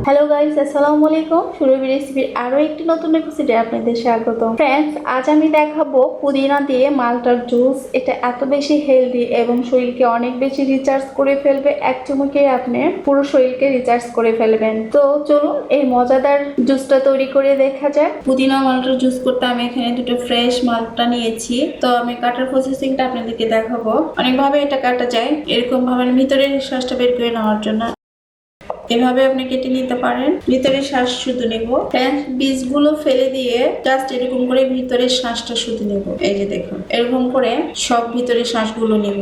Hello guys, আসসালামু আলাইকুম। সুরভি রেসিপির আরো একটি নতুন এপিসোডে আপনাদের স্বাগত। ফ্রেন্ডস, আজ আমি দেখাবো পুদিনা দিয়ে মাল্টার জুস। এটা এত বেশি হেলদি এবং শরীরকে অনেক বেশি রিচার্জ করে ফেলবে। এক চুমুকে আপনি পুরো শরীরকে রিচার্জ করে ফেলবেন। তো চলুন এই মজাদার জুসটা তৈরি করে দেখা যাক। পুদিনা মাল্টার জুস করতে আমি এখানে দুটো ফ্রেশ মাল্টা নিয়েছি। তো আমি কাটার প্রসেসিংটা আপনাদেরকে দেখাবো। অনেকভাবে এটা কাটা যায়, এরকম ভাবে ভিতরের শ্বাসটা বের করে নেওয়ার জন্য এভাবে আপনি কেটে নিতে পারেন। ভিতরে শ্বাস শুধু নেব, বীজগুলো ফেলে দিয়ে জাস্ট এরকম করে ভিতরে শ্বাসটা শুধু নেব। এই যে দেখুন, এরকম করে সব ভিতরে শ্বাসগুলো নেব।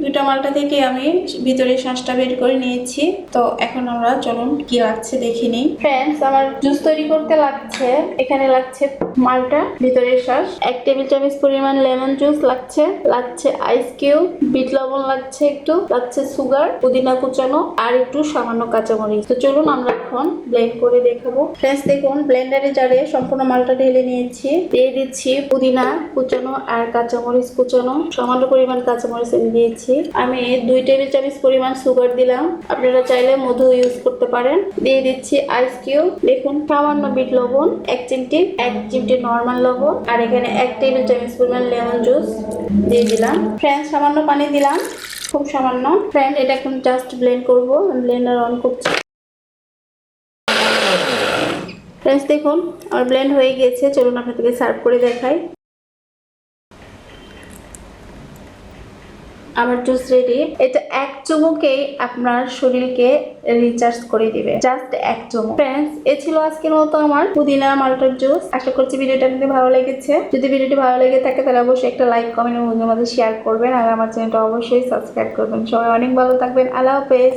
দুটা মালটা থেকে আমি ভিতরে শ্বাসটা বের করে নিয়েছি। তো এখন আমরা চলুন কি লাগছে দেখে নিই। ফ্রেন্ডস, আমার জুস তৈরি করতে লাগছে, এখানে লাগছে মালটা, ভিতরের শ্বাস, 1 টেবিল চামচ পরিমাণ লেমন জুস লাগছে আইস কিউব, বিট লবণ লাগছে একটু, লাগছে সুগার, পুদিনা কুচানো আর একটু সামান্য কাঁচামরিচ। তো চলুন আমরা এখন ব্লেন্ড করে দেখাবো। ফ্রেন্ডস দেখুন, ব্লেন্ডারে জারে সম্পূর্ণ মালটা ঢেলে নিয়েছি। দিয়ে দিচ্ছি পুদিনা কুচানো আর কাঁচামরিচ কুচানো, সামান্য পরিমাণ কাঁচামরিচ দিয়েছি। আমি 2 টেবিল চামচ পরিমাণ সুগার দিলাম, আপনারা চাইলে মধু ইউজ করতে পারেন। দিয়ে দিচ্ছি আইস কিউব, দেখুন সামান্য বিট লবণ, 1 চিমটি নরমাল লবণ, আর এখানে 1 টেবিল চামচ পরিমাণ লেমন জুস দিয়ে দিলাম। ফ্রেন্ডস, সামান্য পানি দিলাম, খুব সামান্য। ফ্রেন্ড, এটা এখন জাস্ট ব্লেন্ড করবো। ব্লেন্ডার অন করছি। ফ্রেন্ডস দেখুন, আমার ব্লেন্ড হয়ে গিয়েছে। চলুন আপনাদেরকে সার্ভ করে দেখাই। আমার জুস রেডি। এটা 1 চুমুকেই আপনার শরীরকে রিচার্জ করে দিবে, জাস্ট 1 চুমুক। ফ্রেন্ডস, এ ছিল আজকের মতো আমার পুদিনা মাল্টার জুস। আশা করছি ভিডিওটা আপনাদের ভালো লেগেছে। যদি ভিডিওটি ভালো লেগে থাকে তাহলে অবশ্যই একটা লাইক, কমেন্ট এবং বন্ধুদের মধ্যে শেয়ার করবেন, আর আমার চ্যানেলটা অবশ্যই সাবস্ক্রাইব করবেন। সবাই অনেক ভালো থাকবেন। আল্লাহ হাফেজ।